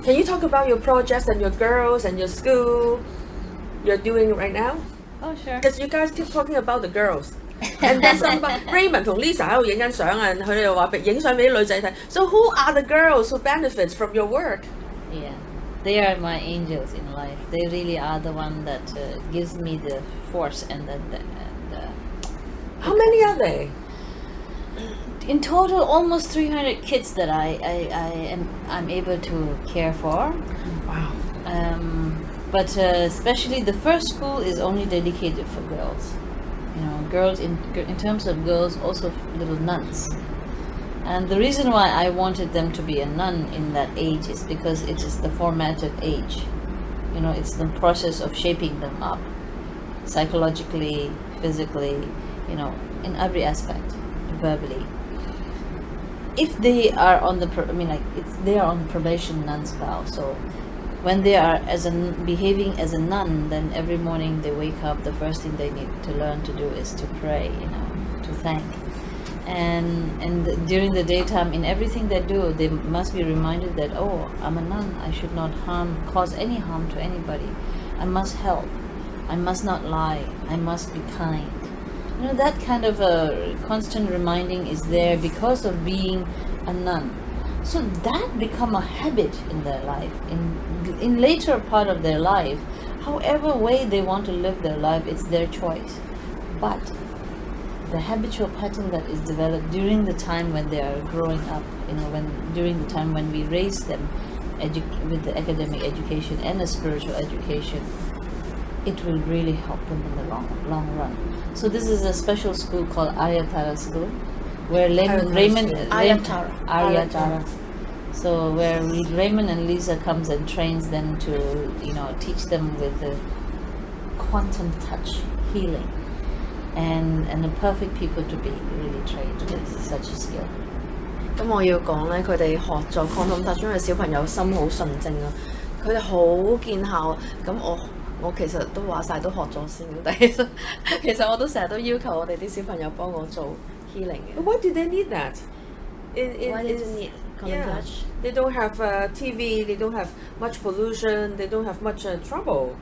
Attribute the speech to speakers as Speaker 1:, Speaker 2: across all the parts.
Speaker 1: Can you talk about your projects and your girls and your school you're doing right now?
Speaker 2: Oh, sure.
Speaker 1: Because you guys keep talking about the girls. And then Raymond 同 Lisa 喺度影緊相啊，佢哋又話影相俾啲女仔睇。So who are the girls who benefits from your work?
Speaker 2: Yeah, they are my angels in life. They really are the one that gives me the force and the
Speaker 1: How many are they?
Speaker 2: In total, almost 300 kids that I'm able to care for.
Speaker 1: Wow.
Speaker 2: But especially the first school is only dedicated for girls. You know, girls in terms of girls, also little nuns. And the reason why I wanted them to be a nun in that age is because it is the formative age. You know, it's the process of shaping them up, psychologically, physically, you know, in every aspect, verbally. If they are on the, they are on probation nun's vow. So when they are behaving as a nun, then every morning they wake up, the first thing they need to learn to do is to pray, you know, to thank. And during the daytime, in everything they do, they must be reminded that, oh, I'm a nun, I should not cause any harm to anybody. I must help. I must not lie. I must be kind. You know, that kind of a constant reminding is there because of being a nun. So that become a habit in their life. In later part of their life, however way they want to live their life, it's their choice. But the habitual pattern that is developed during the time when they are growing up, you know, during the time when we raise them with the academic education and the spiritual education, it will really help them in the long run. So this is a special school called Aryatara School, where Raymond Aryatara. So where Raymond and Lisa comes and trains them to, you know, teach them with the quantum touch healing, and the perfect people to be really trained with such a skill.
Speaker 1: 咁我要講咧，佢哋學咗 quantum touch，因為小朋友心好純正啊，佢哋好見效。咁我其實都話晒都學咗先，但係其實我都成日都要求我哋啲小朋友幫我做 healing 嘅。Why do they need that?
Speaker 2: Why do they need quantum touch?
Speaker 1: They don't have TV. They don't have much pollution. They don't have much trouble.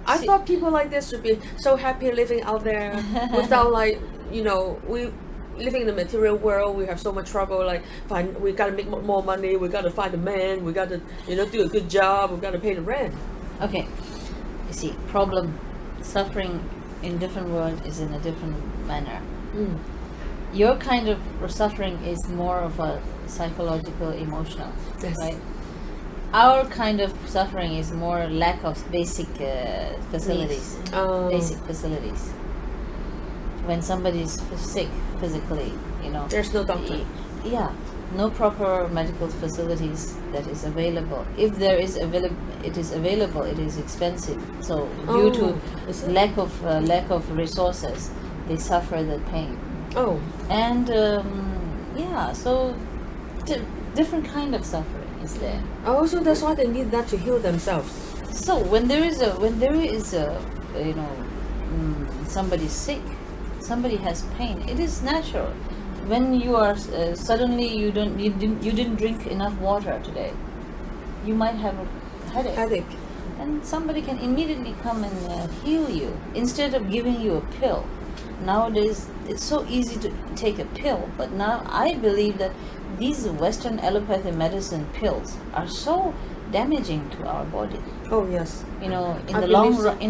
Speaker 1: I thought people like this would be so happy living out there without, like, you know, we living in the material world. We have so much trouble. Like, we gotta make more money. We gotta find a man. We gotta, you know, do a good job. We gotta pay the rent.
Speaker 2: Okay, you see, suffering in different world is in a different manner. Your kind of suffering is more of a psychological, emotional,
Speaker 1: yes.
Speaker 2: Right? Our kind of suffering is more lack of basic facilities. Basic facilities. When somebody's sick physically, you know,
Speaker 1: there's no doctor.
Speaker 2: Yeah, no proper medical facilities that is available. If there is it is available. It is expensive. So due to lack of resources, they suffer the pain.
Speaker 1: Oh. And
Speaker 2: yeah, so different kind of suffering is there.
Speaker 1: Oh, so that's why they need that to heal themselves.
Speaker 2: So when there is a you know, somebody sick, somebody has pain, it is natural. When you are suddenly you didn't drink enough water today, you might have a headache. And somebody can immediately come and heal you instead of giving you a pill. Nowadays it's so easy to take a pill, but now I believe that these Western allopathic medicine pills are so damaging to our body.
Speaker 1: Oh yes.
Speaker 2: You know, in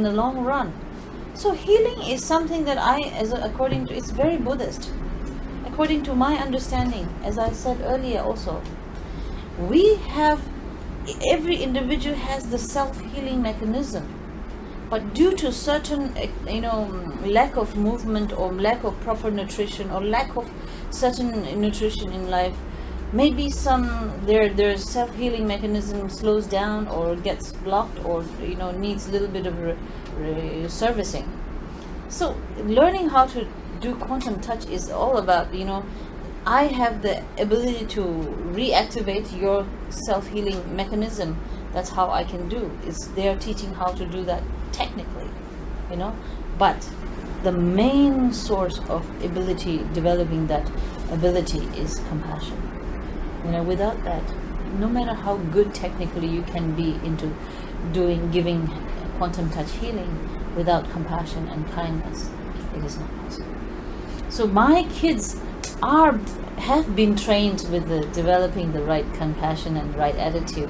Speaker 2: the long run. So healing is something that according to, it's very Buddhist. According to my understanding, as I said earlier also, every individual has the self-healing mechanism. But due to certain, you know, lack of movement or lack of proper nutrition or lack of certain nutrition in life, maybe their self-healing mechanism slows down or gets blocked or, you know, needs a little bit of servicing. So learning how to do quantum touch is all about, you know, I have the ability to reactivate your self-healing mechanism. That's how I can do. They are teaching how to do that technically, you know, but the main source of developing that ability is compassion. You know, without that, no matter how good technically you can be into giving quantum touch healing, without compassion and kindness, it is not possible. So my kids have been trained with developing the right compassion and right attitude,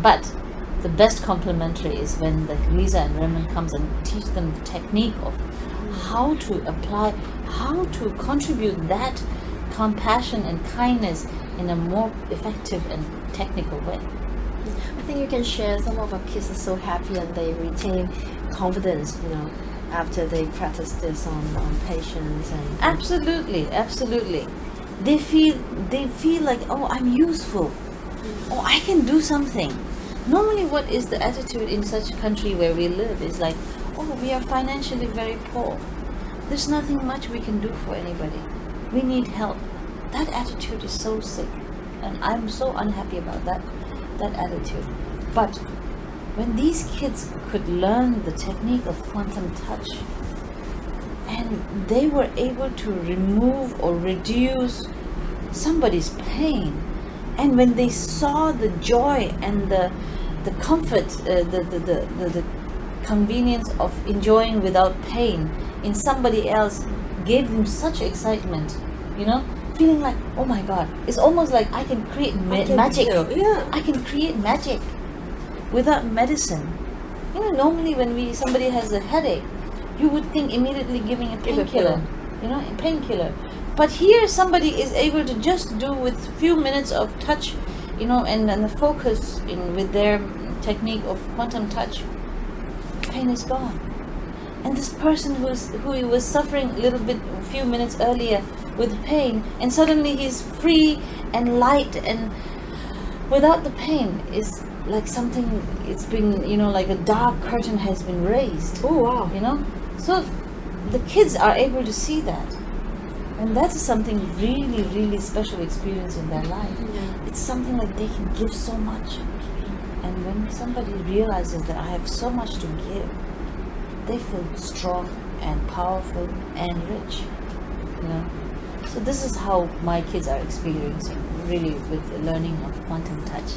Speaker 2: but the best complementary is when Lisa and Raymond comes and teach them the technique of how to apply, how to contribute that compassion and kindness in a more effective and technical way.
Speaker 3: I think you can share. Some of our kids are so happy and they retain confidence, after they practice this on patients and
Speaker 2: absolutely. They feel like, oh, I'm useful. Oh, I can do something. Normally, what is the attitude in such a country where we live is like, oh, we are financially very poor. There's nothing much we can do for anybody. We need help. That attitude is so sick, and I'm so unhappy about that attitude. But when these kids could learn the technique of quantum touch, and they were able to remove or reduce somebody's pain, and when they saw the joy and the comfort, the convenience of enjoying without pain in somebody else, gave them such excitement, feeling like, oh my God, it's almost like I can create magic. I can create magic without medicine. Normally when somebody has a headache, you would think immediately giving a painkiller, a painkiller. But here somebody is able to just do with few minutes of touch, and the focus with their technique of quantum touch, pain is gone. And this person who was suffering a little bit, a few minutes earlier with pain, and suddenly he's free and light and without the pain, is like something, it's been, like a dark curtain has been raised.
Speaker 1: Oh, wow.
Speaker 2: So the kids are able to see that. And that is something really, really special experience in their life.
Speaker 1: Yeah.
Speaker 2: It's something like they can give so much. And when somebody realizes that I have so much to give, they feel strong and powerful and rich. So this is how my kids are experiencing, really, with the learning of quantum touch.